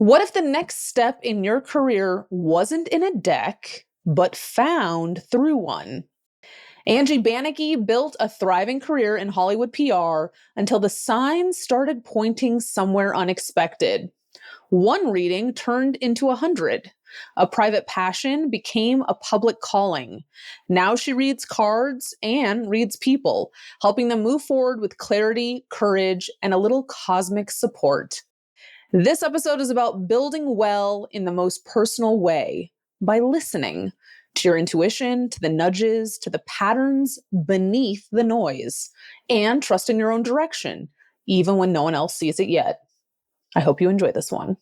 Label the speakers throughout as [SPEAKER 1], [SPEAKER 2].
[SPEAKER 1] What if the next step in your career wasn't in a deck, but found through one? Angie Banicki built a thriving career in Hollywood PR until the signs started pointing somewhere unexpected. One reading turned into 100. A private passion became a public calling. Now she reads cards and reads people, helping them move forward with clarity, courage, and a little cosmic support. This episode is about building well in the most personal way by listening to your intuition, to the nudges, to the patterns beneath the noise, and trusting your own direction, even when no one else sees it yet. I hope you enjoy this one.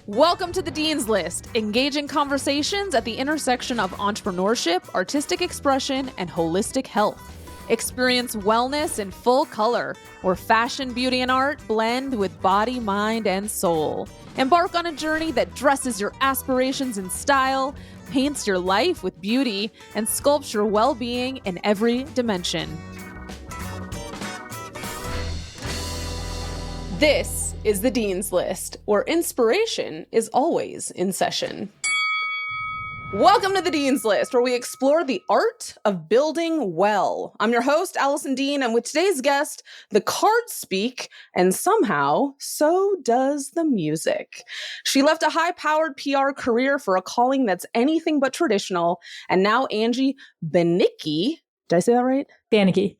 [SPEAKER 1] Welcome to the Dean's List, engaging conversations at the intersection of entrepreneurship, artistic expression, and holistic health. Experience wellness in full color, where fashion, beauty, and art blend with body, mind, and soul. Embark on a journey that dresses your aspirations in style, paints your life with beauty, and sculpts your well-being in every dimension. This is the Dean's List, where inspiration is always in session. Welcome to the Dean's List, where we explore the art of building well. I'm your host, Allison Dean, and with today's guest, the cards speak, and somehow, so does the music. She left a high-powered PR career for a calling that's anything but traditional, and now Angie Banicki, did I say that right?
[SPEAKER 2] Banicki.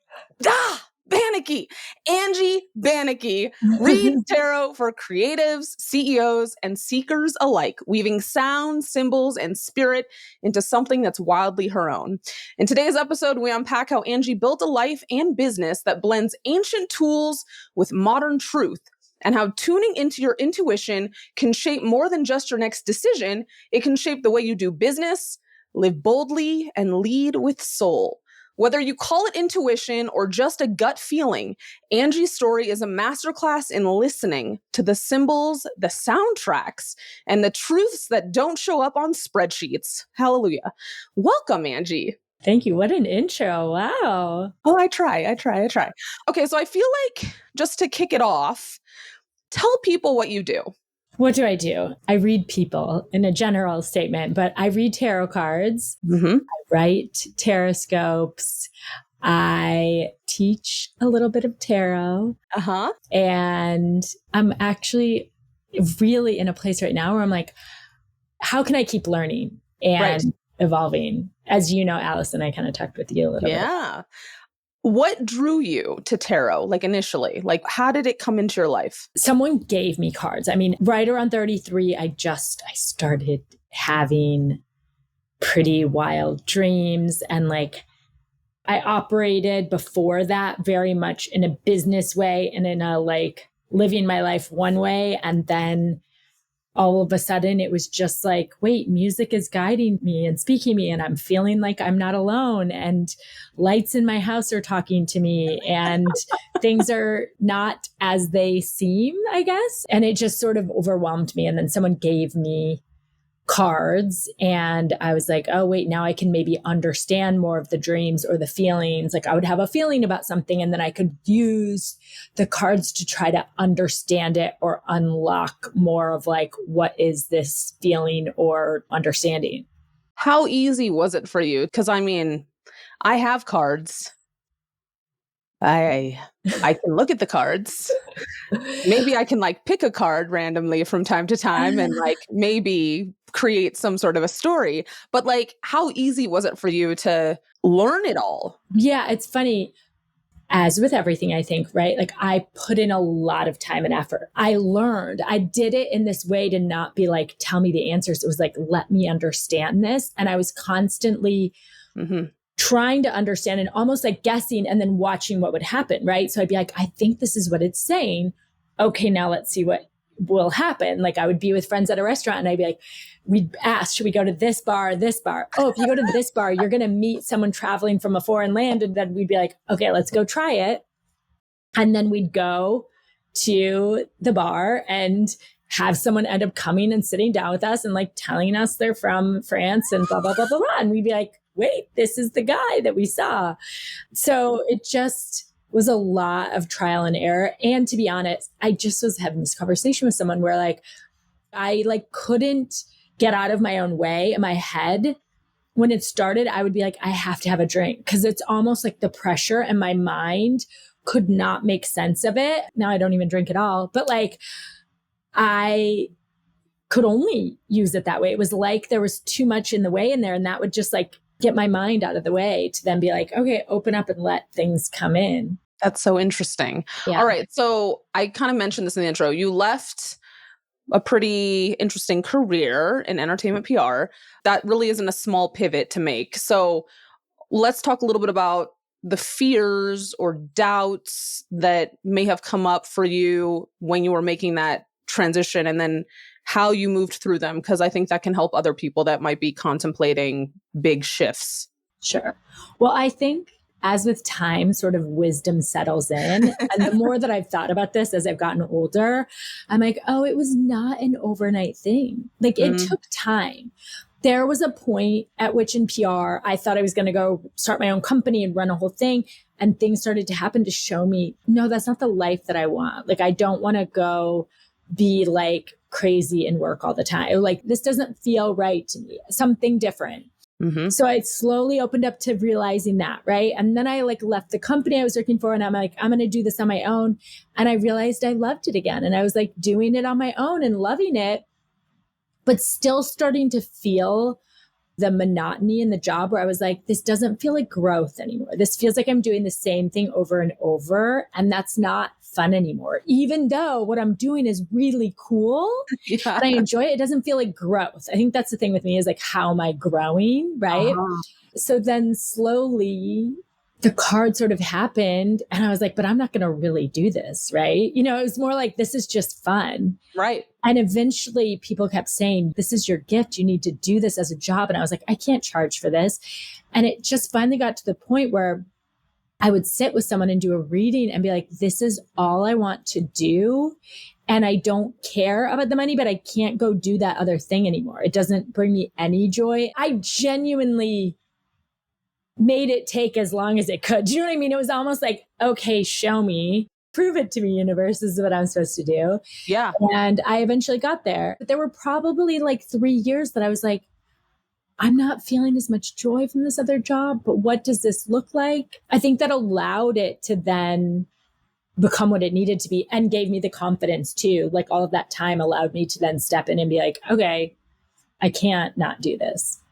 [SPEAKER 1] Banicki. Angie Banicki reads tarot for creatives, CEOs, and seekers alike, weaving sound, symbols, and spirit into something that's wildly her own. In today's episode, we unpack how Angie built a life and business that blends ancient tools with modern truth, and how tuning into your intuition can shape more than just your next decision. It can shape the way you do business, live boldly, and lead with soul. Whether you call it intuition or just a gut feeling, Angie's story is a masterclass in listening to the symbols, the soundtracks, and the truths that don't show up on spreadsheets. Hallelujah. Welcome, Angie.
[SPEAKER 2] Thank you. What an intro. Wow.
[SPEAKER 1] Oh, I try. Okay, so I feel like just to kick it off, tell people what you do.
[SPEAKER 2] What do? I read people in a general statement, but I read tarot cards.
[SPEAKER 1] Mm-hmm.
[SPEAKER 2] I write taroscopes. I teach a little bit of tarot.
[SPEAKER 1] Uh-huh.
[SPEAKER 2] And I'm actually really in a place right now where I'm like, how can I keep learning and evolving? As you know, Allison, I kind of talked with you a little bit.
[SPEAKER 1] Yeah. What drew you to tarot, like initially? Like, how did it come into your life?
[SPEAKER 2] Someone gave me cards. I mean, right around 33, I started having pretty wild dreams. And like, I operated before that very much in a business way and in a like living my life one way. And then all of a sudden it was just like, wait, music is guiding me and speaking me, and I'm feeling like I'm not alone, and lights in my house are talking to me, and things are not as they seem, I guess. And it just sort of overwhelmed me. And then someone gave me cards and I was like, oh, wait, now I can maybe understand more of the dreams or the feelings. Like I would have a feeling about something and then I could use the cards to try to understand it or unlock more of like, what is this feeling or understanding?
[SPEAKER 1] How easy was it for you? Because I mean, I have cards. I can look at the cards. Maybe I can like pick a card randomly from time to time and like maybe create some sort of a story. But like, how easy was it for you to learn it all?
[SPEAKER 2] Yeah, it's funny. As with everything, I think, right? Like I put in a lot of time and effort. I learned, I did it in this way to not be like, tell me the answers. It was like, let me understand this. And I was constantly trying to understand and almost like guessing and then watching what would happen, right? So I'd be like, I think this is what it's saying. Okay, now let's see what will happen. Like I would be with friends at a restaurant and I'd be like, we'd ask, should we go to this bar, this bar? Oh, if you go to this bar, you're going to meet someone traveling from a foreign land. And then we'd be like, okay, let's go try it. And then we'd go to the bar and have someone end up coming and sitting down with us and like telling us they're from France and blah, blah, blah, blah, blah. And we'd be like, wait, this is the guy that we saw. So it just was a lot of trial and error. And to be honest, I just was having this conversation with someone where like, I like couldn't get out of my own way in my head. When it started, I would be like, I have to have a drink because it's almost like the pressure and my mind could not make sense of it. Now I don't even drink at all, but like I could only use it that way. It was like there was too much in the way in there, and that would just like get my mind out of the way to then be like, okay, open up and let things come in.
[SPEAKER 1] That's so interesting.
[SPEAKER 2] Yeah.
[SPEAKER 1] All right. So I kind of mentioned this in the intro. You left a pretty interesting career in entertainment PR. That really isn't a small pivot to make. So let's talk a little bit about the fears or doubts that may have come up for you when you were making that transition, and then how you moved through them, because I think that can help other people that might be contemplating big shifts.
[SPEAKER 2] Sure. Well, I think as with time, sort of wisdom settles in. And the more that I've thought about this as I've gotten older, I'm like, oh, it was not an overnight thing. Like it took time. There was a point at which in PR, I thought I was going to go start my own company and run a whole thing. And things started to happen to show me, no, that's not the life that I want. Like, I don't want to go be like crazy and work all the time. Like, this doesn't feel right to me. Something different.
[SPEAKER 1] Mm-hmm.
[SPEAKER 2] So I slowly opened up to realizing that, right? And then I like left the company I was working for and I'm like, I'm going to do this on my own. And I realized I loved it again. And I was like doing it on my own and loving it, but still starting to feel the monotony in the job where I was like, this doesn't feel like growth anymore. This feels like I'm doing the same thing over and over. And that's not fun anymore. Even though what I'm doing is really cool and I enjoy it, it doesn't feel like growth. I think that's the thing with me is like, how am I growing? Right. So then slowly the card sort of happened and I was like, but I'm not going to really do this. Right. You know, it was more like, this is just fun.
[SPEAKER 1] Right.
[SPEAKER 2] And eventually people kept saying, this is your gift. You need to do this as a job. And I was like, I can't charge for this. And it just finally got to the point where I would sit with someone and do a reading and be like, this is all I want to do. And I don't care about the money, but I can't go do that other thing anymore. It doesn't bring me any joy. I genuinely made it take as long as it could. Do you know what I mean? It was almost like, okay, show me. Prove it to me, universe. This is what I'm supposed to do.
[SPEAKER 1] Yeah.
[SPEAKER 2] And I eventually got there. But there were probably like 3 years that I was like, I'm not feeling as much joy from this other job, but what does this look like? I think that allowed it to then become what it needed to be and gave me the confidence too. Like all of that time allowed me to then step in and be like, okay, I can't not do this.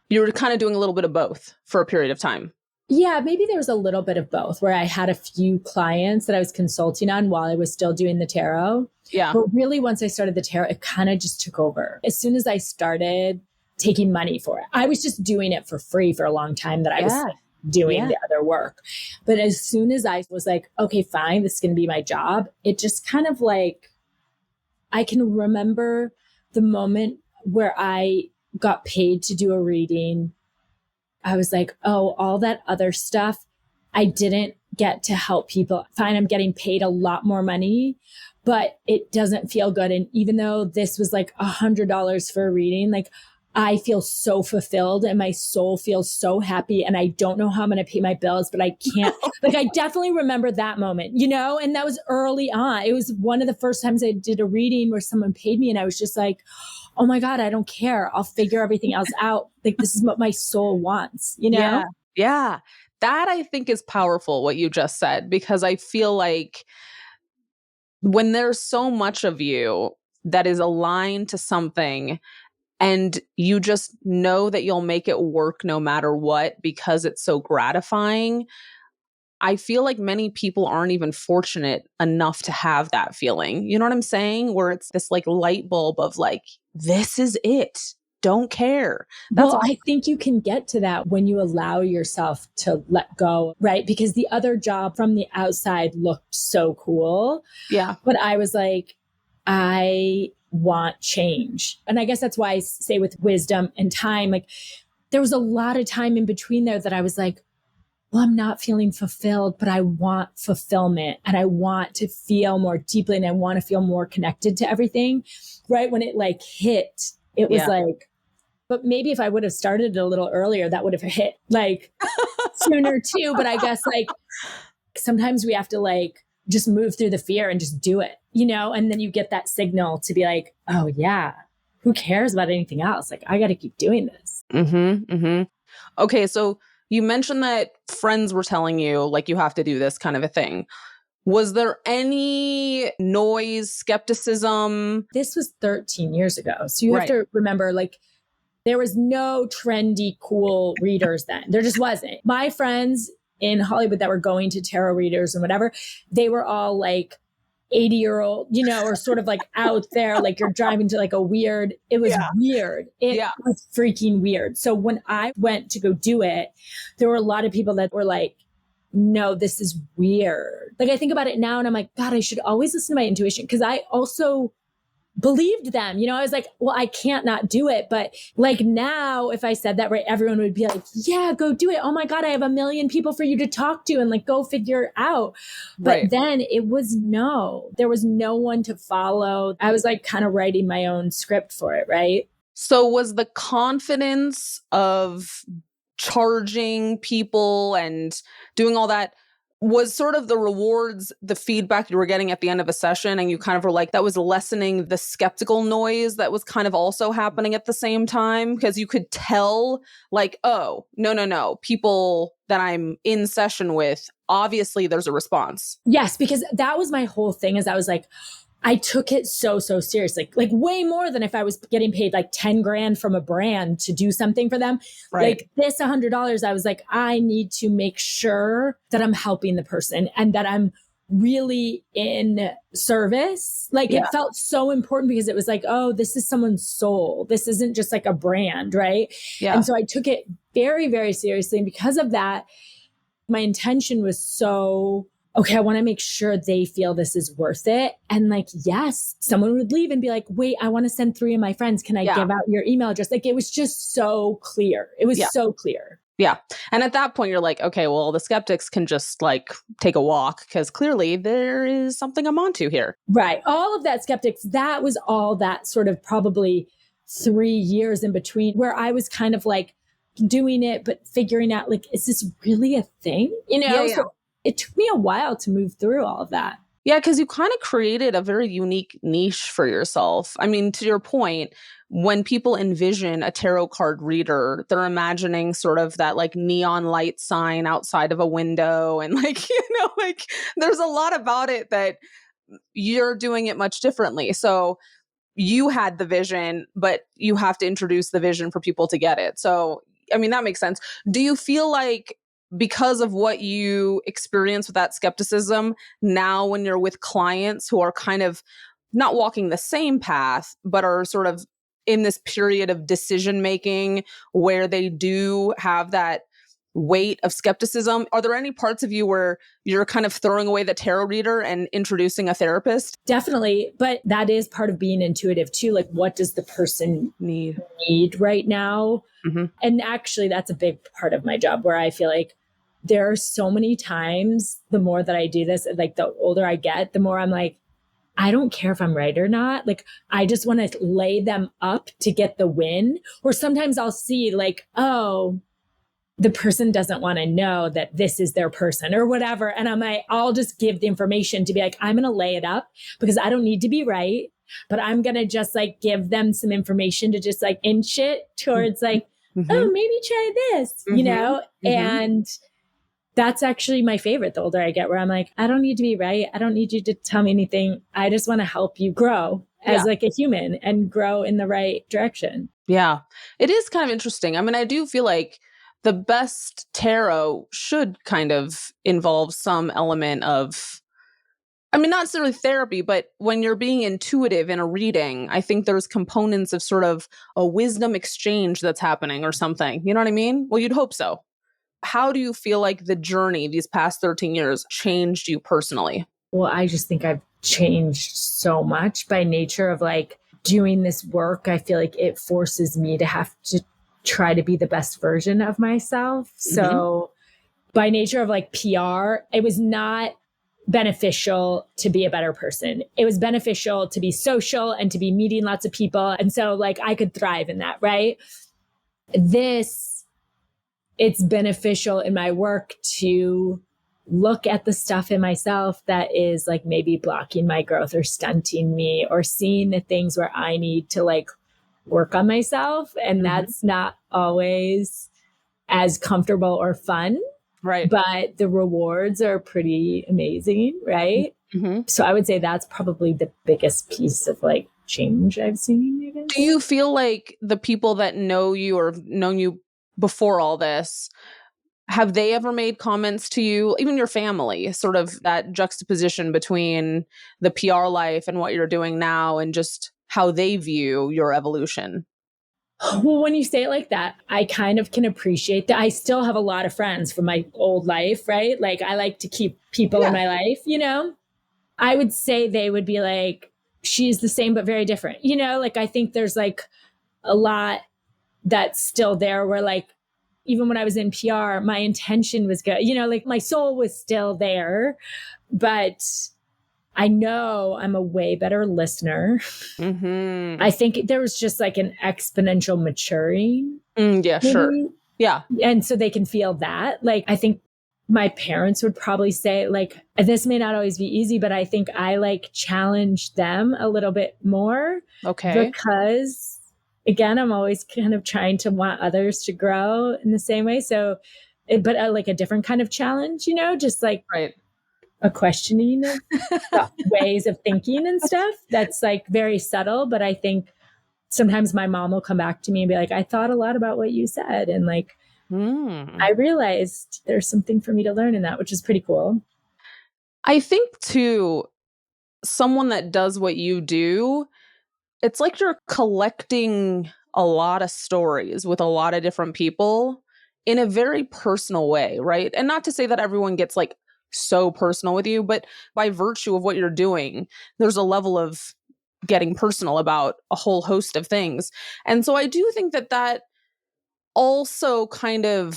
[SPEAKER 1] You were kind of doing a little bit of both for a period of time.
[SPEAKER 2] Yeah, maybe there was a little bit of both where I had a few clients that I was consulting on while I was still doing the tarot.
[SPEAKER 1] Yeah.
[SPEAKER 2] But really, once I started the tarot, it kind of just took over. As soon as I started taking money for it, I was just doing it for free for a long time that I was doing the other work. But as soon as I was like, okay, fine, this is going to be my job, it just kind of like, I can remember the moment where I got paid to do a reading. I was like, oh, all that other stuff, I didn't get to help people. Fine, I'm getting paid a lot more money, but it doesn't feel good. And even though this was like $100 for a reading, like I feel so fulfilled and my soul feels so happy. And I don't know how I'm going to pay my bills, but I can't. Like, I definitely remember that moment, you know, and that was early on. It was one of the first times I did a reading where someone paid me and I was just like, oh my God, I don't care. I'll figure everything else out. Like, this is what my soul wants, you know?
[SPEAKER 1] Yeah. Yeah. That I think is powerful, what you just said, because I feel like when there's so much of you that is aligned to something and you just know that you'll make it work no matter what because it's so gratifying, I feel like many people aren't even fortunate enough to have that feeling. You know what I'm saying? Where it's this like light bulb of like, this is it. Don't care. That's
[SPEAKER 2] Well, I think you can get to that when you allow yourself to let go, right? Because the other job from the outside looked so cool.
[SPEAKER 1] Yeah.
[SPEAKER 2] But I was like, I want change. And I guess that's why I say with wisdom and time, like there was a lot of time in between there that I was like, well, I'm not feeling fulfilled, but I want fulfillment and I want to feel more deeply and I want to feel more connected to everything. Right. When it like hit, it was like, but maybe if I would have started a little earlier, that would have hit like sooner too. But I guess like sometimes we have to like just move through the fear and just do it, you know? And then you get that signal to be like, oh yeah, who cares about anything else? Like, I got to keep doing this.
[SPEAKER 1] Okay, so you mentioned that friends were telling you like you have to do this kind of a thing. Was there any noise, skepticism?
[SPEAKER 2] This was 13 years ago. So you have to remember, like, there was no trendy, cool readers then. There just wasn't. My friends in Hollywood that were going to tarot readers and whatever, they were all like 80-year-old, you know, or sort of like out there, like you're driving to like a weird, it was weird. It was freaking weird. So when I went to go do it, there were a lot of people that were like, no, this is weird. Like I think about it now and I'm like, God, I should always listen to my intuition. Cause I also believed them. You know, I was like, well, I can't not do it. But like now, if I said that, right, everyone would be like, yeah, go do it. Oh my God, I have a million people for you to talk to and like, go figure out. But then it was there was no one to follow. I was like kind of writing my own script for it. Right.
[SPEAKER 1] So was the confidence of charging people and doing all that, was sort of the rewards, the feedback you were getting at the end of a session, and you kind of were like, that was lessening the skeptical noise that was kind of also happening at the same time? Because you could tell like, oh, no, people that I'm in session with, obviously there's a response.
[SPEAKER 2] Yes, because that was my whole thing is I was like, I took it so seriously, like way more than if I was getting paid like 10 grand from a brand to do something for them. Like this $100, I was like, I need to make sure that I'm helping the person and that I'm really in service. Like it felt so important because it was like, oh, this is someone's soul. This isn't just like a brand. Right. And so I took it very, very seriously. And because of that, my intention was so, okay, I want to make sure they feel this is worth it. And like, yes, someone would leave and be like, wait, I want to send 3 of my friends. Can I give out your email address? Like, it was just so clear. It was so clear.
[SPEAKER 1] Yeah. And at that point, you're like, okay, well, the skeptics can just like take a walk because clearly there is something I'm onto here.
[SPEAKER 2] Right. All of that skeptics, that was all that sort of probably 3 years in between where I was kind of like doing it, but figuring out like, is this really a thing? You know? So it took me a while to move through all of that.
[SPEAKER 1] Yeah, because you kind of created a very unique niche for yourself. I mean, to your point, when people envision a tarot card reader, they're imagining sort of that like neon light sign outside of a window. And like, you know, like there's a lot about it that you're doing it much differently. So you had the vision, but you have to introduce the vision for people to get it. So, I mean, that makes sense. Do you feel like because of what you experience with that skepticism, now when you're with clients who are kind of not walking the same path, but are sort of in this period of decision making where they do have that weight of skepticism, are there any parts of you where you're kind of throwing away the tarot reader and introducing a therapist?
[SPEAKER 2] Definitely. But that is part of being intuitive too. Like, what does the person need right now? Mm-hmm. And actually, that's a big part of my job where I feel like there are so many times, the more that I do this, like the older I get, the more I'm like, I don't care if I'm right or not. Like, I just want to lay them up to get the win. Or sometimes I'll see like, oh, the person doesn't want to know that this is their person or whatever. And I'm like, I'll just give the information to be like, I'm going to lay it up because I don't need to be right, but I'm going to just like give them some information to just like inch it towards like, oh, maybe try this, you know? And that's actually my favorite the older I get, where I'm like, I don't need to be right. I don't need you to tell me anything. I just want to help you grow as like a human and grow in the right direction.
[SPEAKER 1] Yeah, it is kind of interesting. I mean, I do feel like the best tarot should kind of involve some element of, I mean, not necessarily therapy, but when you're being intuitive in a reading, I think there's components of sort of a wisdom exchange that's happening or something. You know what I mean? Well, you'd hope so. How do you feel like the journey these past 13 years changed you personally?
[SPEAKER 2] Well, I just think I've changed so much by nature of like doing this work. I feel like it forces me to have to try to be the best version of myself. So by nature of like PR, it was not beneficial to be a better person. It was beneficial to be social and to be meeting lots of people. And so like I could thrive in that, right? It's beneficial in my work to look at the stuff in myself that is like maybe blocking my growth or stunting me, or seeing the things where I need to like work on myself. And that's not always as comfortable or fun,
[SPEAKER 1] Right.
[SPEAKER 2] but the rewards are pretty amazing, right? So I would say that's probably the biggest piece of like change I've seen, I guess.
[SPEAKER 1] Do you feel like the people that know you or have known you before all this, have they ever made comments to you, even your family, sort of that juxtaposition between the PR life and what you're doing now and just how they view your evolution?
[SPEAKER 2] Well, when you say it like that, I kind of can appreciate that. I still have a lot of friends from my old life, right? Like I like to keep people in my life, you know? I would say they would be like, she's the same but very different. You know, like I think there's like a lot that's still there where like, even when I was in PR, my intention was good. You know, like my soul was still there, but I know I'm a way better listener. I think there was just like an exponential maturing.
[SPEAKER 1] Yeah, sure. Yeah.
[SPEAKER 2] And so they can feel that. Like, I think my parents would probably say, like, this may not always be easy, but I think I like challenge them a little bit more.
[SPEAKER 1] Okay.
[SPEAKER 2] Because, again, I'm always kind of trying to want others to grow in the same way. So, but like a different kind of challenge, you know, just like
[SPEAKER 1] Right.
[SPEAKER 2] a questioning of ways of thinking and stuff that's like very subtle. But I think sometimes my mom will come back to me and be like, I thought a lot about what you said. And like, I realized there's something for me to learn in that, which is pretty cool.
[SPEAKER 1] I think too, someone that does what you do, it's like you're collecting a lot of stories with a lot of different people in a very personal way, right? And not to say that everyone gets like so personal with you, but by virtue of what you're doing, there's a level of getting personal about a whole host of things. And so I do think that that also kind of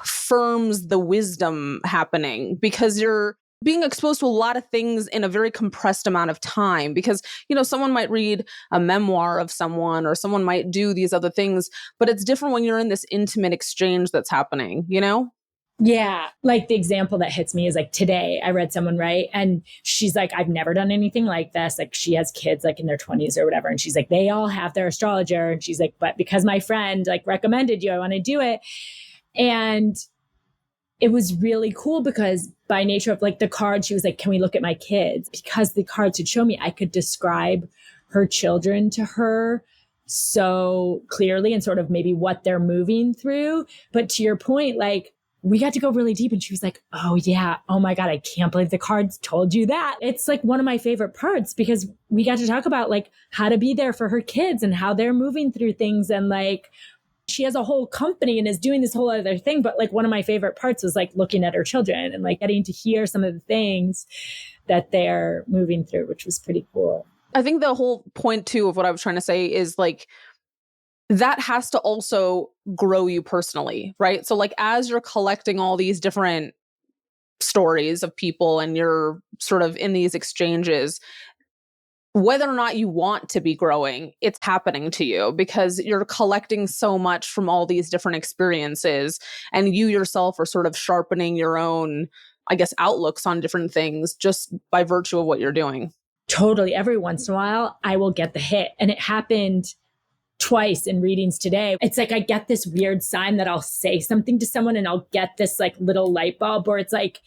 [SPEAKER 1] firms the wisdom happening because you're being exposed to a lot of things in a very compressed amount of time because someone might read a memoir of someone or someone might do these other things, but it's different when you're in this intimate exchange that's happening.
[SPEAKER 2] Yeah. Like the example that hits me is like today I read someone, right? And she's like, I've never done anything like this. Like she has kids like in their 20s or whatever. And she's like, they all have their astrologer. And she's like, but because my friend like recommended you, I want to do it. And it was really cool because by nature of like the card, she was like, can we look at my kids? Because the cards would show me, I could describe her children to her so clearly and sort of maybe what they're moving through. But to your point, like we got to go really deep and she was like, oh yeah, oh my God, I can't believe the cards told you that. It's like one of my favorite parts because we got to talk about like how to be there for her kids and how they're moving through things. And like, she has a whole company and is doing this whole other thing. But like one of my favorite parts was like looking at her children and like getting to hear some of the things that they're moving through, which was pretty cool.
[SPEAKER 1] I think the whole point too of what I was trying to say is like, that has to also grow you personally, right? So like as you're collecting all these different stories of people and you're sort of in these exchanges, whether or not you want to be growing, it's happening to you because you're collecting so much from all these different experiences and you yourself are sort of sharpening your own, I guess, outlooks on different things just by virtue of what you're doing.
[SPEAKER 2] Totally. Every once in a while, I will get the hit. And it happened twice in readings today. It's like I get this weird sign that I'll say something to someone and I'll get this like little light bulb where it's like,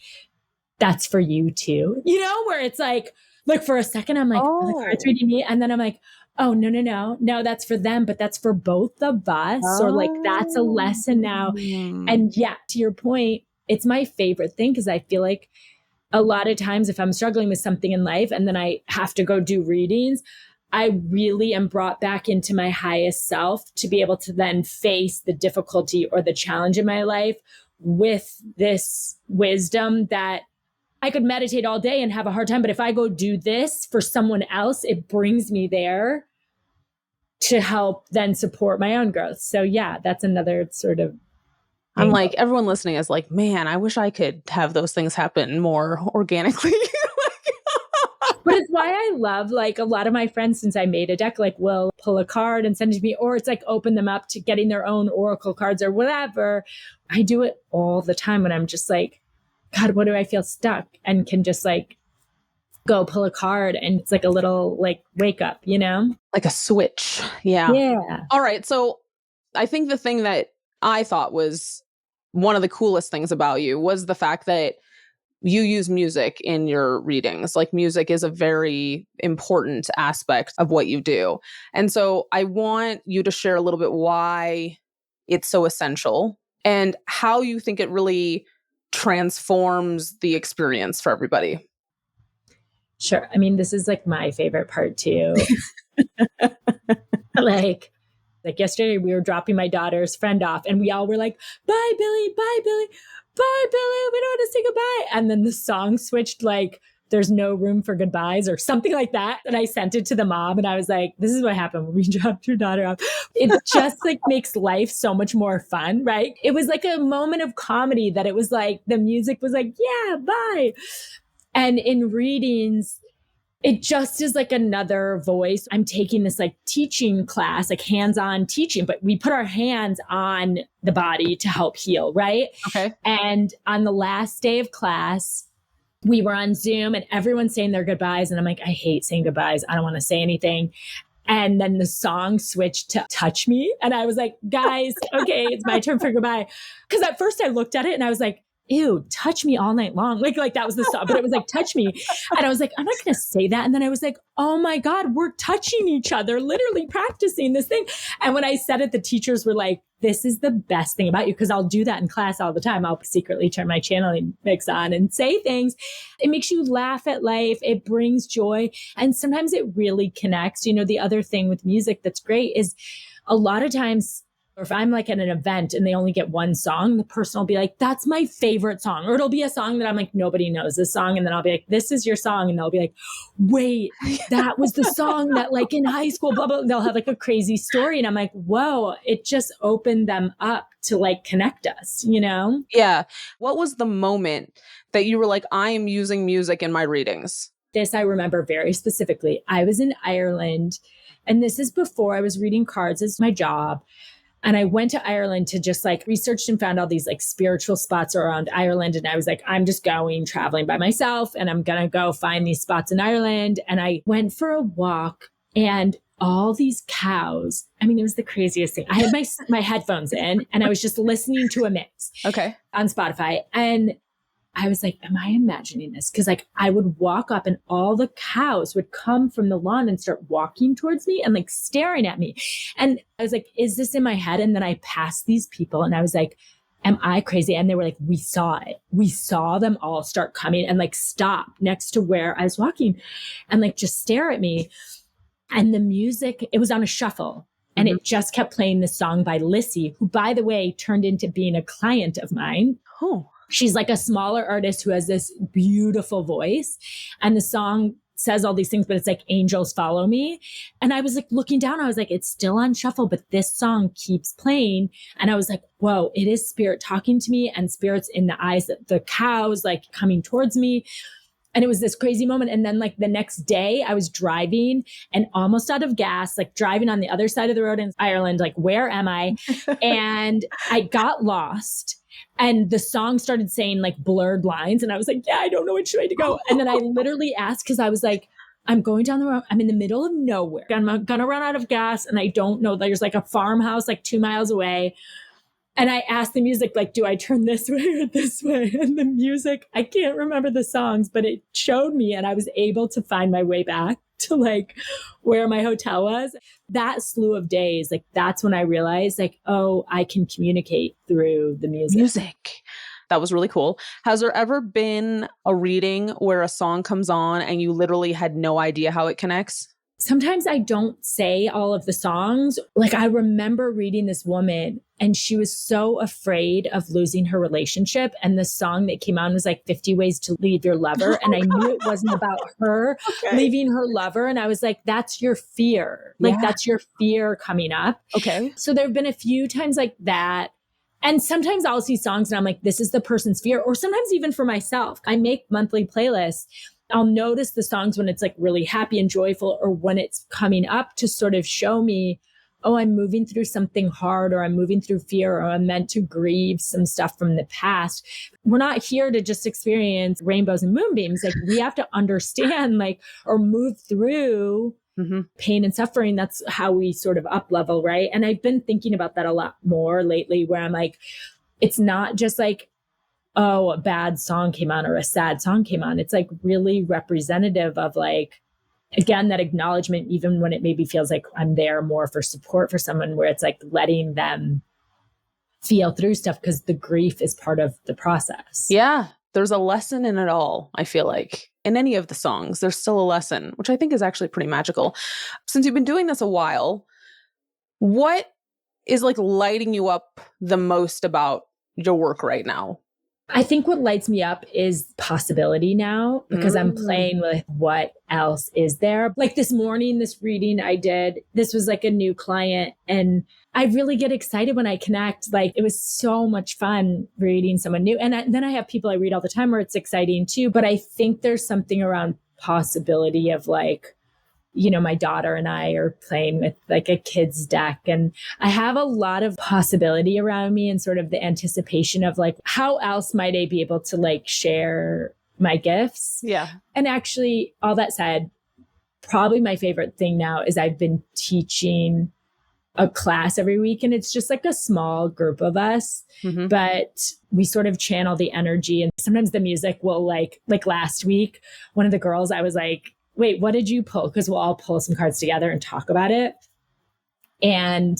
[SPEAKER 2] that's for you too, where it's like for a second, I'm like, are the cards reading me? And then I'm like, oh, no, that's for them, but that's for both of us. Or like, that's a lesson now. And yeah, to your point, it's my favorite thing because I feel like a lot of times if I'm struggling with something in life and then I have to go do readings, I really am brought back into my highest self to be able to then face the difficulty or the challenge in my life with this wisdom that I could meditate all day and have a hard time. But if I go do this for someone else, it brings me there to help then support my own growth. So yeah, that's another sort of
[SPEAKER 1] I'm like, everyone listening is like, man, I wish I could have those things happen more organically.
[SPEAKER 2] But it's why I love like a lot of my friends, since I made a deck, like will pull a card and send it to me, or it's like open them up to getting their own oracle cards or whatever. I do it all the time when I'm just like God, what do I feel stuck? And can just like go pull a card. And it's like a little like wake up, you know?
[SPEAKER 1] Like a switch. Yeah.
[SPEAKER 2] Yeah.
[SPEAKER 1] All right. So I think the thing that I thought was one of the coolest things about you was the fact that you use music in your readings. Like music is a very important aspect of what you do. And so I want you to share a little bit why it's so essential and how you think it really transforms the experience for everybody.
[SPEAKER 2] Sure. I mean, this is like my favorite part too. like, like yesterday we were dropping my daughter's friend off and we all were like, bye, Billy, bye, Billy, bye, Billy. We don't want to say goodbye. And then the song switched like, there's no room for goodbyes or something like that. And I sent it to the mom and I was like, this is what happened when we dropped your daughter off. It just like makes life so much more fun, right? It was like a moment of comedy that it was like, the music was like, yeah, bye. And in readings, it just is like another voice. I'm taking this like teaching class, like hands-on teaching, but we put our hands on the body to help heal, right?
[SPEAKER 1] Okay.
[SPEAKER 2] And on the last day of class, we were on Zoom and everyone's saying their goodbyes. And I'm like, I hate saying goodbyes. I don't want to say anything. And then the song switched to Touch Me. And I was like, guys, okay, it's my turn for goodbye. Because at first I looked at it and I was like, ew, touch me all night long. Like that was the song, but it was like, touch me. And I was like, I'm not going to say that. And then I was like, oh my God, we're touching each other, literally practicing this thing. And when I said it, the teachers were like, this is the best thing about you. Cause I'll do that in class all the time. I'll secretly turn my channeling mix on and say things. It makes you laugh at life. It brings joy. And sometimes it really connects. You know, the other thing with music that's great is a lot of times, or if I'm like at an event and they only get one song, the person will be like, that's my favorite song. Or it'll be a song that I'm like, nobody knows this song. And then I'll be like, this is your song. And they'll be like, wait, that was the song that like in high school, blah, blah. They'll have like a crazy story. And I'm like, whoa, it just opened them up to like connect us, you know?
[SPEAKER 1] Yeah. What was the moment that you were like, I am using music in my readings?
[SPEAKER 2] This I remember very specifically. I was in Ireland, and this is before I was reading cards as my job. And I went to Ireland to just like researched and found all these like spiritual spots around Ireland. And I was like, I'm just traveling by myself and I'm going to go find these spots in Ireland. And I went for a walk and all these cows. I mean, it was the craziest thing. I had my headphones in and I was just listening to a mix on Spotify. And I was like, am I imagining this? Because like I would walk up and all the cows would come from the lawn and start walking towards me and like staring at me. And I was like, is this in my head? And then I passed these people and I was like, am I crazy? And they were like, we saw it. We saw them all start coming and like stop next to where I was walking and like just stare at me. And the music, it was on a shuffle. And it just kept playing this song by Lissy, who, by the way, turned into being a client of mine.
[SPEAKER 1] Oh.
[SPEAKER 2] She's like a smaller artist who has this beautiful voice. And the song says all these things, but it's like angels follow me. And I was like looking down, I was like, it's still on shuffle, but this song keeps playing. And I was like, whoa, it is spirit talking to me and spirits in the eyes of the cows, like coming towards me. And it was this crazy moment. And then like the next day I was driving and almost out of gas, like driving on the other side of the road in Ireland, like, where am I? And I got lost. And the song started saying like blurred lines. And I was like, yeah, I don't know which way to go. And then I literally asked, because I was like, I'm going down the road. I'm in the middle of nowhere. I'm going to run out of gas. And I don't know. There's like a farmhouse like 2 miles away. And I asked the music, like, do I turn this way or this way? And the music, I can't remember the songs, but it showed me and I was able to find my way back to like where my hotel was. That slew of days, like that's when I realized like, oh, I can communicate through the music.
[SPEAKER 1] That was really cool. Has there ever been a reading where a song comes on and you literally had no idea how it connects?
[SPEAKER 2] Sometimes I don't say all of the songs. Like I remember reading this woman and she was so afraid of losing her relationship. And the song that came on was like 50 Ways to Leave Your Lover. And I knew it wasn't about her leaving her lover. And I was like, that's your fear. Like that's your fear coming up.
[SPEAKER 1] Okay.
[SPEAKER 2] So there have been a few times like that. And sometimes I'll see songs and I'm like, this is the person's fear. Or sometimes even for myself, I make monthly playlists. I'll notice the songs when it's like really happy and joyful or when it's coming up to sort of show me, oh, I'm moving through something hard, or I'm moving through fear, or I'm meant to grieve some stuff from the past. We're not here to just experience rainbows and moonbeams. Like we have to understand, like, or move through pain and suffering. That's how we sort of up level, right? And I've been thinking about that a lot more lately, where I'm like, it's not just like, oh, a bad song came on or a sad song came on. It's like really representative of like, again, that acknowledgement, even when it maybe feels like I'm there more for support for someone, where it's like letting them feel through stuff, because the grief is part of the process.
[SPEAKER 1] Yeah. There's a lesson in it all, I feel like. In any of the songs, there's still a lesson, which I think is actually pretty magical. Since you've been doing this a while, what is like lighting you up the most about your work right now?
[SPEAKER 2] I think what lights me up is possibility now, because I'm playing with what else is there. Like this morning, this reading I did, this was like a new client, and I really get excited when I connect. Like it was so much fun reading someone new. And then I have people I read all the time where it's exciting too. But I think there's something around possibility of like, you know, my daughter and I are playing with like a kid's deck, and I have a lot of possibility around me, and sort of the anticipation of like, how else might I be able to like share my gifts?
[SPEAKER 1] Yeah.
[SPEAKER 2] And actually, all that said, probably my favorite thing now is I've been teaching a class every week, and it's just like a small group of us, but we sort of channel the energy, and sometimes the music will like last week, one of the girls, I was like, wait, what did you pull? Because we'll all pull some cards together and talk about it. And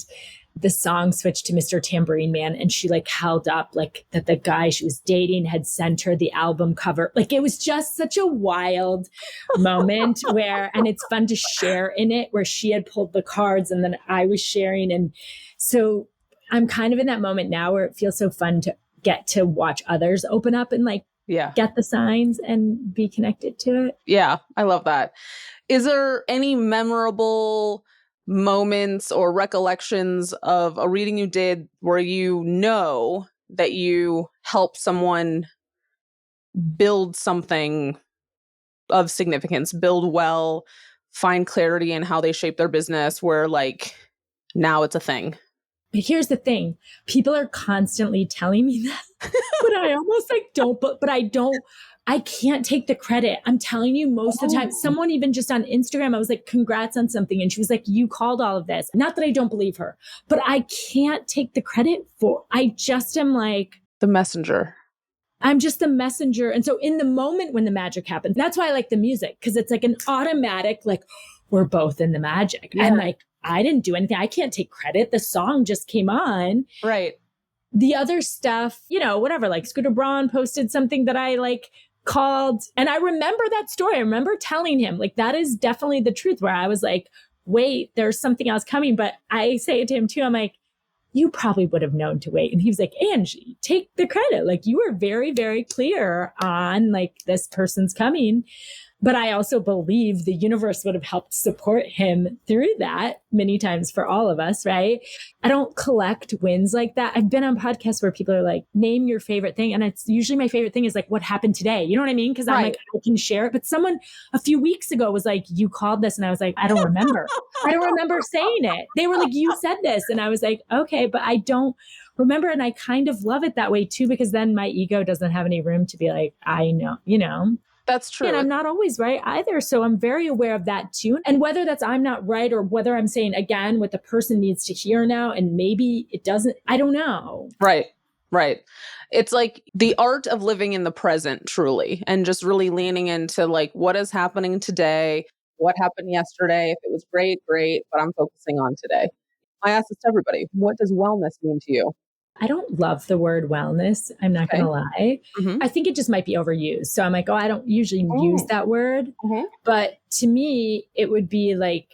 [SPEAKER 2] the song switched to Mr. Tambourine Man, and she like held up like that the guy she was dating had sent her the album cover. Like it was just such a wild moment where, and it's fun to share in it, where she had pulled the cards and then I was sharing. And so I'm kind of in that moment now where it feels so fun to get to watch others open up and like, get the signs and be connected to it.
[SPEAKER 1] Yeah, I love that. Is there any memorable moments or recollections of a reading you did where you know that you helped someone build something of significance, build well, find clarity in how they shape their business, where like now it's a thing?
[SPEAKER 2] But here's the thing. People are constantly telling me that, but I almost like don't, but I can't take the credit. I'm telling you, most of the time, someone even just on Instagram, I was like, congrats on something. And she was like, you called all of this. Not that I don't believe her, but I can't take the credit I just am like
[SPEAKER 1] the messenger.
[SPEAKER 2] I'm just the messenger. And so in the moment when the magic happens, that's why I like the music, because it's like an automatic, like we're both in the magic. Yeah. And like, I didn't do anything. I can't take credit. The song just came on.
[SPEAKER 1] Right.
[SPEAKER 2] The other stuff, you know, whatever, like Scooter Braun posted something that I like called. And I remember that story. I remember telling him like, that is definitely the truth, where I was like, wait, there's something else coming. But I say it to him too. I'm like, you probably would have known to wait. And he was like, Angie, take the credit. Like you were very, very clear on like this person's coming. But I also believe the universe would have helped support him through that many times for all of us, right? I don't collect wins like that. I've been on podcasts where people are like, name your favorite thing. And it's usually my favorite thing is like what happened today. You know what I mean? Because I'm like, I can share it. But someone a few weeks ago was like, you called this. And I was like, I don't remember. I don't remember saying it. They were like, you said this. And I was like, okay, but I don't remember. And I kind of love it that way too, because then my ego doesn't have any room to be like, I know, you know.
[SPEAKER 1] That's true.
[SPEAKER 2] And I'm not always right either. So I'm very aware of that too. And whether that's I'm not right, or whether I'm saying again what the person needs to hear now, and maybe it doesn't, I don't know.
[SPEAKER 1] Right. Right. It's like the art of living in the present, truly, and just really leaning into like what is happening today, what happened yesterday. If it was great, great, but I'm focusing on today. I ask this to everybody. What does wellness mean to you?
[SPEAKER 2] I don't love the word wellness. I'm not going to lie. I think it just might be overused. So I'm like, oh, I don't usually use that word. But to me, it would be like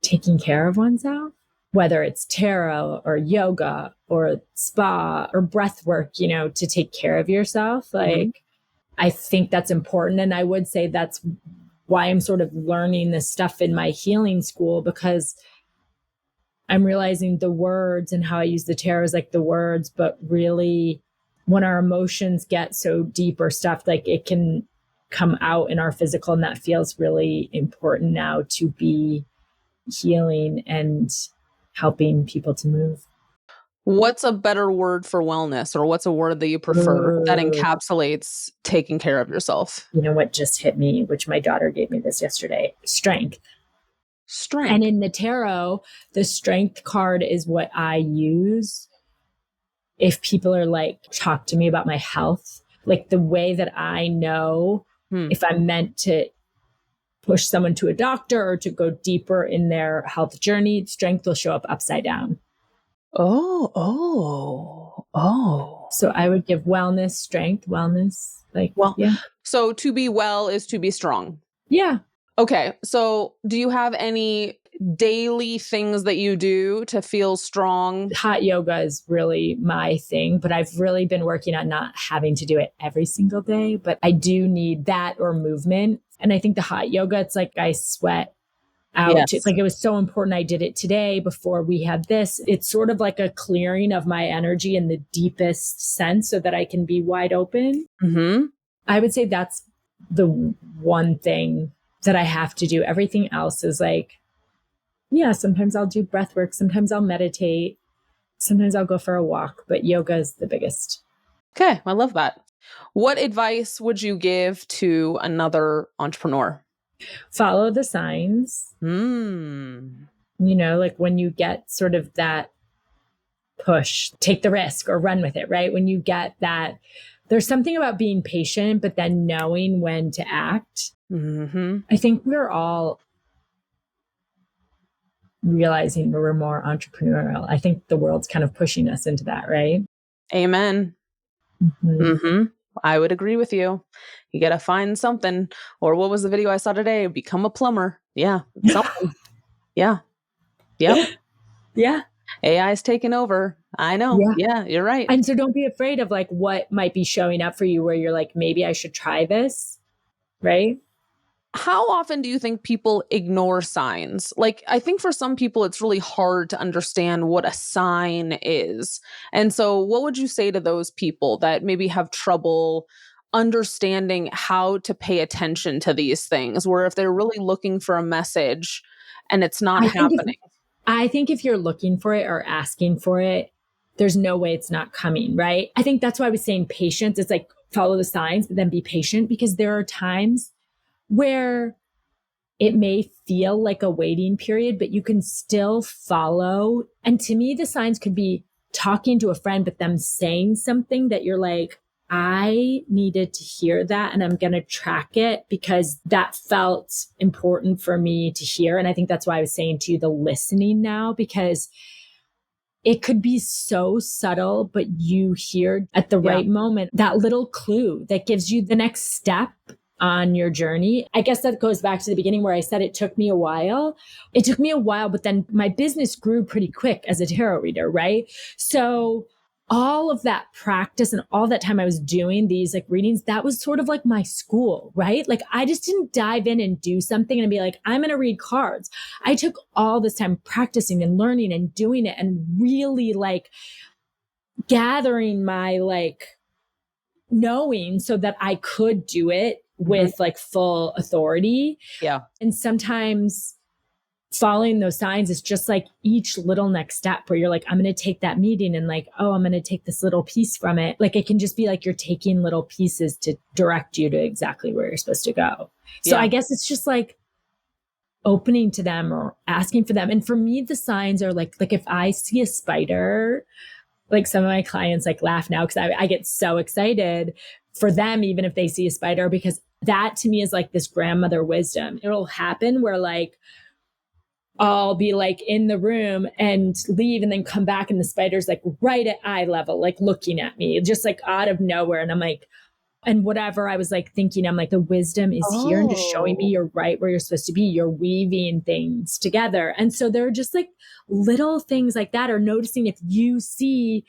[SPEAKER 2] taking care of oneself, whether it's tarot or yoga or spa or breath work, you know, to take care of yourself. Like, I think that's important. And I would say that's why I'm sort of learning this stuff in my healing school, because I'm realizing the words and how I use the tarot is like the words, but really when our emotions get so deep or stuff, like it can come out in our physical. And that feels really important now to be healing and helping people to move.
[SPEAKER 1] What's a better word for wellness, or what's a word that you prefer that encapsulates taking care of yourself?
[SPEAKER 2] You know what just hit me, which my daughter gave me this yesterday? Strength.
[SPEAKER 1] Strength.
[SPEAKER 2] And in the tarot, the strength card is what I use if people are like, talk to me about my health. Like the way that I know if I'm meant to push someone to a doctor or to go deeper in their health journey, strength will show up upside down.
[SPEAKER 1] Oh.
[SPEAKER 2] So I would give wellness, strength, wellness. Like, well, yeah.
[SPEAKER 1] So to be well is to be strong.
[SPEAKER 2] Yeah.
[SPEAKER 1] Okay. So do you have any daily things that you do to feel strong?
[SPEAKER 2] Hot yoga is really my thing, but I've really been working on not having to do it every single day, but I do need that or movement. And I think the hot yoga, it's like I sweat out. Yes. It's like it was so important. I did it today before we had this. It's sort of like a clearing of my energy in the deepest sense so that I can be wide open.
[SPEAKER 1] Mm-hmm.
[SPEAKER 2] I would say that's the one thing that I have to do. Everything else is like, yeah, sometimes I'll do breath work. Sometimes I'll meditate. Sometimes I'll go for a walk, but yoga is the biggest.
[SPEAKER 1] Okay. I love that. What advice would you give to another entrepreneur?
[SPEAKER 2] Follow the signs. You know, like when you get sort of that push, take the risk or run with it, right? When you get that, there's something about being patient, but then knowing when to act.
[SPEAKER 1] Mm-hmm.
[SPEAKER 2] I think we're all realizing we're more entrepreneurial. I think the world's kind of pushing us into that, right?
[SPEAKER 1] Amen. I would agree with you. You got to find something. Or what was the video I saw today? Become a plumber. Yeah. Something. Yeah. Yep.
[SPEAKER 2] Yeah.
[SPEAKER 1] AI is taking over. I know. Yeah, you're right.
[SPEAKER 2] And so don't be afraid of like what might be showing up for you where you're like, maybe I should try this. Right.
[SPEAKER 1] How often do you think people ignore signs? Like, I think for some people, it's really hard to understand what a sign is. And so what would you say to those people that maybe have trouble understanding how to pay attention to these things, where if they're really looking for a message and it's not happening?
[SPEAKER 2] I think if you're looking for it or asking for it, there's no way it's not coming, right? I think that's why I was saying patience. It's like follow the signs, but then be patient, because there are times where it may feel like a waiting period, but you can still follow. And to me, the signs could be talking to a friend, but them saying something that you're like, I needed to hear that and I'm going to track it because that felt important for me to hear. And I think that's why I was saying to you, the listening now, because it could be so subtle, but you hear at the right moment, that little clue that gives you the next step on your journey. I guess that goes back to the beginning where I said it took me a while. It took me a while, but then my business grew pretty quick as a tarot reader, right? So all of that practice and all that time I was doing these like readings, that was sort of like my school, right? Like I just didn't dive in and do something and be like, I'm going to read cards. I took all this time practicing and learning and doing it and really like gathering my like knowing so that I could do it with like full authority.
[SPEAKER 1] Yeah.
[SPEAKER 2] And sometimes following those signs is just like each little next step where you're like, I'm going to take that meeting and like, oh, I'm going to take this little piece from it. Like it can just be like you're taking little pieces to direct you to exactly where you're supposed to go. So I guess it's just like opening to them or asking for them. And for me, the signs are like if I see a spider, like some of my clients like laugh now because I get so excited for them, even if they see a spider, because that to me is like this grandmother wisdom. It'll happen where like, I'll be like in the room and leave and then come back and the spider's like right at eye level, like looking at me, just like out of nowhere. And I'm like, and whatever I was like thinking, I'm like, the wisdom is here and just showing me you're right where you're supposed to be. You're weaving things together. And so there are just like little things like that, or noticing if you see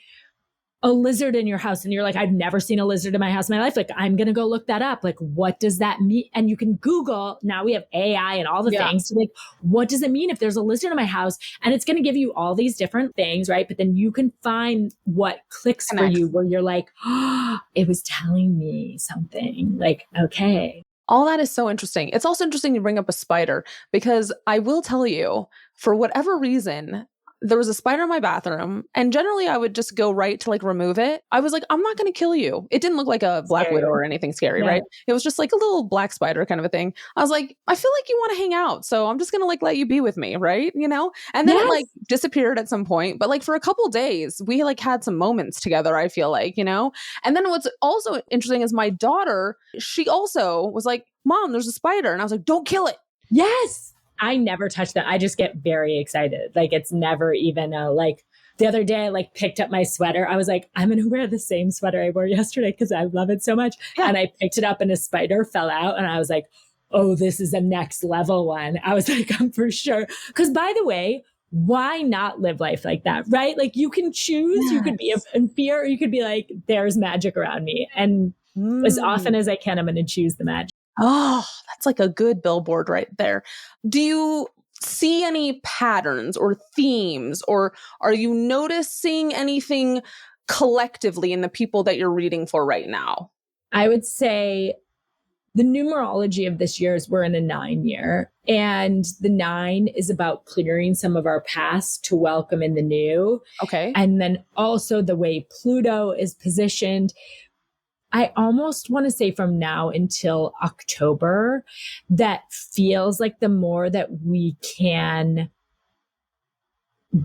[SPEAKER 2] a lizard in your house and you're like, I've never seen a lizard in my house in my life. Like, I'm going to go look that up. Like, what does that mean? And you can Google, now we have AI and all the things to like, what does it mean if there's a lizard in my house? And it's going to give you all these different things, right? But then you can find what clicks for you where you're like, oh, it was telling me something like, okay.
[SPEAKER 1] All that is so interesting. It's also interesting you bring up a spider because I will tell you, for whatever reason, there was a spider in my bathroom, and generally I would just go right to like remove it. I was like, I'm not going to kill you. It didn't look like a black widow
[SPEAKER 2] Scary.
[SPEAKER 1] or anything scary,
[SPEAKER 2] Yeah.
[SPEAKER 1] right? It was just like a little black spider kind of a thing. I was like, I feel like you want to hang out, so I'm just going to like let you be with me, right? You know? And then it like
[SPEAKER 2] Yes.
[SPEAKER 1] disappeared at some point, but like for a couple days, we like had some moments together, I feel like, you know? And then what's also interesting is my daughter, she also was like, Mom, there's a spider. And I was like, don't kill it.
[SPEAKER 2] Yes. I never touch that. I just get very excited. Like it's never even like the other day I like picked up my sweater. I was like, I'm going to wear the same sweater I wore yesterday because I love it so much.
[SPEAKER 1] Yeah.
[SPEAKER 2] And I picked it up and a spider fell out and I was like, oh, this is a next level one. I was like, I'm for sure. Because by the way, why not live life like that? Right? Like you can choose, you could be in fear or you could be like, there's magic around me. And as often as I can, I'm going to choose the magic.
[SPEAKER 1] Oh, that's like a good billboard right there. Do you see any patterns or themes, or are you noticing anything collectively in the people that you're reading for right now?
[SPEAKER 2] I would say the numerology of this year is we're in a 9-year, and the 9 is about clearing some of our past to welcome in the new.
[SPEAKER 1] Okay.
[SPEAKER 2] And then also the way Pluto is positioned. I almost want to say from now until October, that feels like the more that we can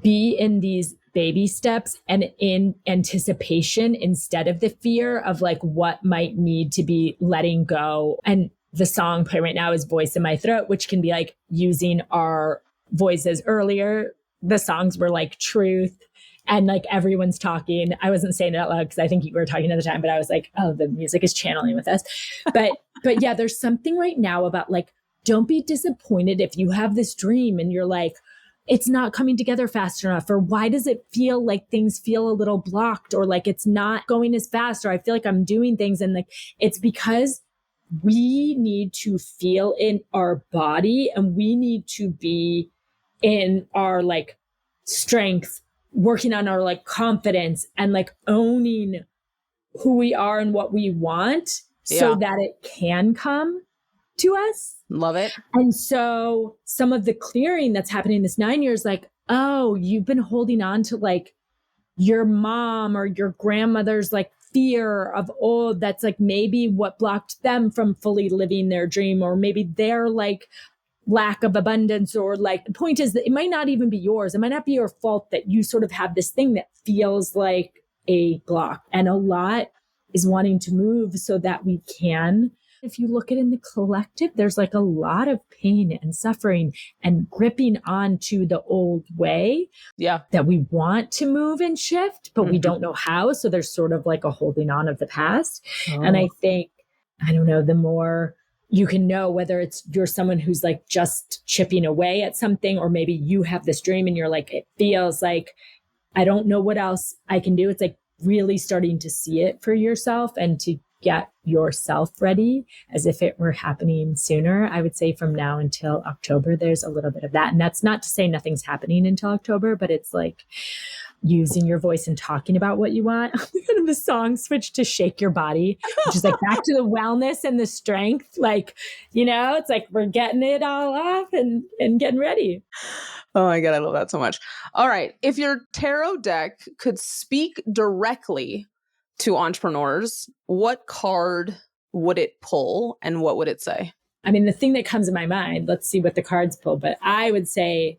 [SPEAKER 2] be in these baby steps and in anticipation instead of the fear of like what might need to be letting go. And the song playing right now is Voice in My Throat, which can be like using our voices earlier. The songs were like Truth. And like everyone's talking. I wasn't saying it out loud because I think you were talking at the time, but I was like, oh, the music is channeling with us. But yeah, there's something right now about like, don't be disappointed if you have this dream and you're like, it's not coming together fast enough, or why does it feel like things feel a little blocked, or like it's not going as fast, or I feel like I'm doing things. And like, it's because we need to feel in our body and we need to be in our like strength, working on our like confidence and like owning who we are and what we want so that it can come to us.
[SPEAKER 1] Love it.
[SPEAKER 2] And so some of the clearing that's happening this 9 years, like, oh, you've been holding on to like your mom or your grandmother's like fear of, oh, that's like maybe what blocked them from fully living their dream, or maybe they're like lack of abundance, or like the point is that it might not even be yours. It might not be your fault that you sort of have this thing that feels like a block. And a lot is wanting to move so that we can. If you look at it in the collective, there's like a lot of pain and suffering and gripping onto the old way that we want to move and shift, but we don't know how. So there's sort of like a holding on of the past. And I think, I don't know, the more you can know whether it's you're someone who's like just chipping away at something, or maybe you have this dream and you're like, it feels like I don't know what else I can do. It's like really starting to see it for yourself and to get yourself ready as if it were happening sooner. I would say from now until October, there's a little bit of that. And that's not to say nothing's happening until October, but it's like using your voice and talking about what you want. The song switched to Shake Your Body, which is like back to the wellness and the strength. Like, you know, it's like we're getting it all off and getting ready.
[SPEAKER 1] Oh my God, I love that so much. All right. If your tarot deck could speak directly to entrepreneurs, what card would it pull and what would it say?
[SPEAKER 2] I mean, the thing that comes in my mind, let's see what the cards pull, but I would say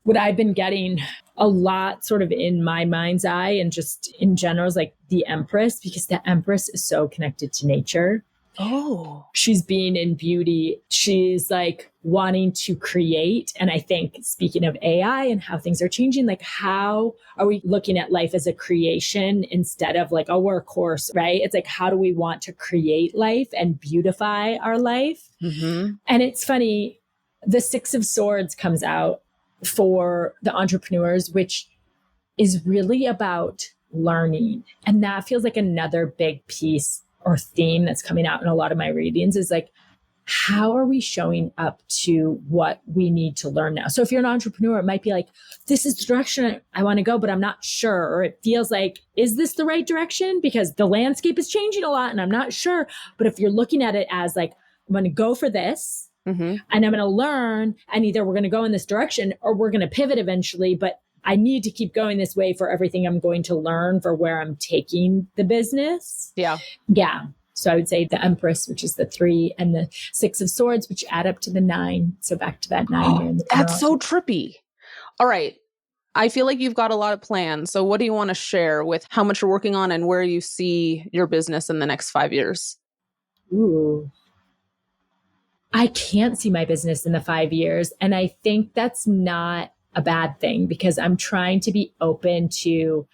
[SPEAKER 2] what I've been getting a lot sort of in my mind's eye and just in general is like the Empress, because the Empress is so connected to nature.
[SPEAKER 1] Oh,
[SPEAKER 2] she's being in beauty. She's like wanting to create. And I think speaking of AI and how things are changing, like how are we looking at life as a creation instead of like a workhorse, right? It's like, how do we want to create life and beautify our life? Mm-hmm. And it's funny, the Six of Swords comes out for the entrepreneurs, which is really about learning. And that feels like another big piece or theme that's coming out in a lot of my readings is like how are we showing up to what we need to learn now? So if you're an entrepreneur, it might be like, this is the direction I want to go, but I'm not sure. Or it feels like, is this the right direction? Because the landscape is changing a lot and I'm not sure. But if you're looking at it as like, I'm going to go for this and I'm going to learn, and either we're going to go in this direction or we're going to pivot eventually, but I need to keep going this way for everything I'm going to learn for where I'm taking the business.
[SPEAKER 1] Yeah.
[SPEAKER 2] Yeah. So I would say the Empress, which is the 3, and the 6 of Swords, which add up to the 9. So back to that 9 here in the
[SPEAKER 1] That's so trippy. All right. I feel like you've got a lot of plans. So what do you want to share with how much you're working on and where you see your business in the next 5 years?
[SPEAKER 2] Ooh. I can't see my business in the 5 years. And I think that's not a bad thing, because I'm trying to be open to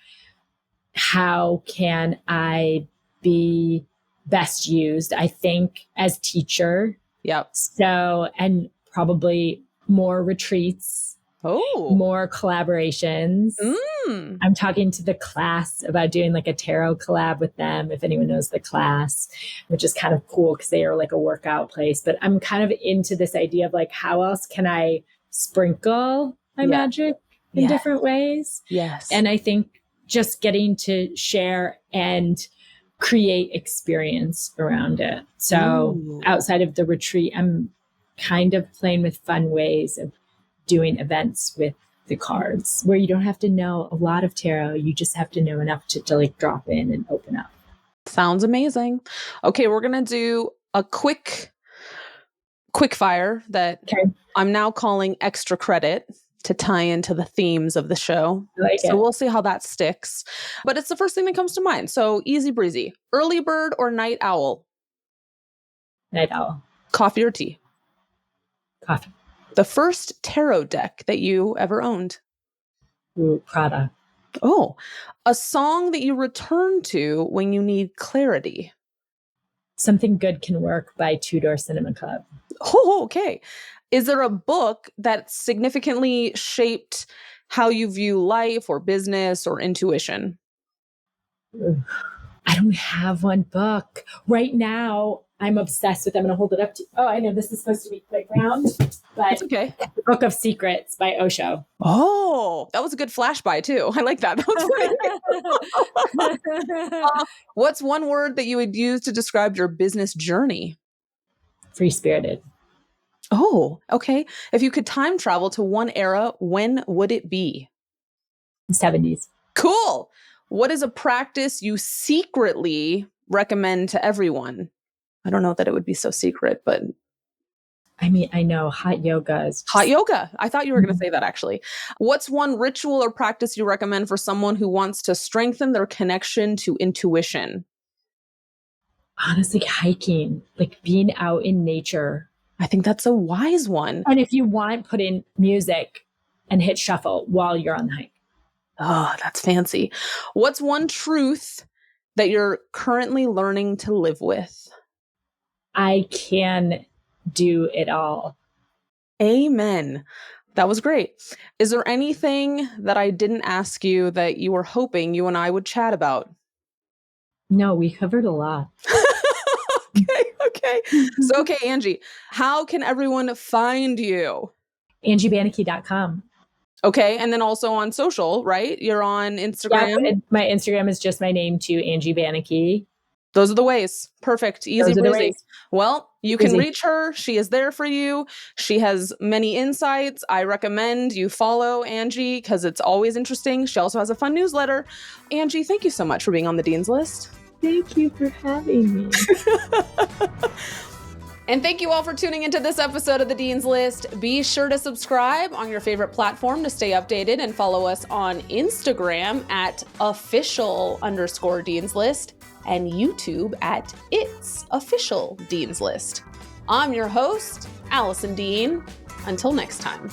[SPEAKER 2] how can I be best used, I think, as teacher.
[SPEAKER 1] Yep.
[SPEAKER 2] So, and probably more retreats, more collaborations. I'm talking to the class about doing like a tarot collab with them, if anyone knows the class, which is kind of cool because they are like a workout place. But I'm kind of into this idea of like, how else can I sprinkle my magic in different ways?
[SPEAKER 1] Yes.
[SPEAKER 2] And I think just getting to share and create experience around it. So outside of the retreat, I'm kind of playing with fun ways of doing events with the cards where you don't have to know a lot of tarot. You just have to know enough to like drop in and open up.
[SPEAKER 1] Sounds amazing. Okay, we're going to do a quick fire that I'm now calling extra credit to tie into the themes of the show. So we'll see how that sticks. But it's the first thing that comes to mind. So easy breezy. Early bird or night owl?
[SPEAKER 2] Night owl.
[SPEAKER 1] Coffee or tea?
[SPEAKER 2] Coffee.
[SPEAKER 1] The first tarot deck that you ever owned?
[SPEAKER 2] Ooh, Prada.
[SPEAKER 1] Oh, a song that you return to when you need clarity?
[SPEAKER 2] Something Good Can Work by Tudor Cinema Club.
[SPEAKER 1] Oh, okay. Is there a book that significantly shaped how you view life or business or intuition?
[SPEAKER 2] I don't have one book. Right now, I'm obsessed with, I'm going to hold it up to, I know this is supposed to be quite round, but
[SPEAKER 1] okay.
[SPEAKER 2] The Book of Secrets by Osho.
[SPEAKER 1] Oh, that was a good flash by too. I like that. What's one word that you would use to describe your business journey?
[SPEAKER 2] Free-spirited.
[SPEAKER 1] Oh, okay. If you could time travel to one era, when would it be?
[SPEAKER 2] The 70s.
[SPEAKER 1] Cool. What is a practice you secretly recommend to everyone? I don't know that it would be so secret, but
[SPEAKER 2] I mean, I know hot yoga is
[SPEAKER 1] hot yoga. I thought you were going to say that actually. What's one ritual or practice you recommend for someone who wants to strengthen their connection to intuition?
[SPEAKER 2] Honestly, hiking, like being out in nature.
[SPEAKER 1] I think that's a wise one.
[SPEAKER 2] And if you want, put in music and hit shuffle while you're on the hike.
[SPEAKER 1] Oh, that's fancy. What's one truth that you're currently learning to live with?
[SPEAKER 2] I can do it all.
[SPEAKER 1] Amen. That was great. Is there anything that I didn't ask you that you were hoping you and I would chat about?
[SPEAKER 2] No, we covered a lot.
[SPEAKER 1] Okay. So, okay, Angie, how can everyone find you?
[SPEAKER 2] AngieBanicki.com.
[SPEAKER 1] Okay. And then also on social, right? You're on Instagram.
[SPEAKER 2] Yeah, my Instagram is just my name too, Angie Banicki.
[SPEAKER 1] Those are the ways. Perfect. Easy breezy. Well, you can reach her. She is there for you. She has many insights. I recommend you follow Angie because it's always interesting. She also has a fun newsletter. Angie, thank you so much for being on the Dean's List.
[SPEAKER 2] Thank you for having me.
[SPEAKER 1] And thank you all for tuning into this episode of the Dean's List. Be sure to subscribe on your favorite platform to stay updated and follow us on Instagram at official_Dean's List and YouTube at It's Official Dean's List. I'm your host, Allison Dean. Until next time.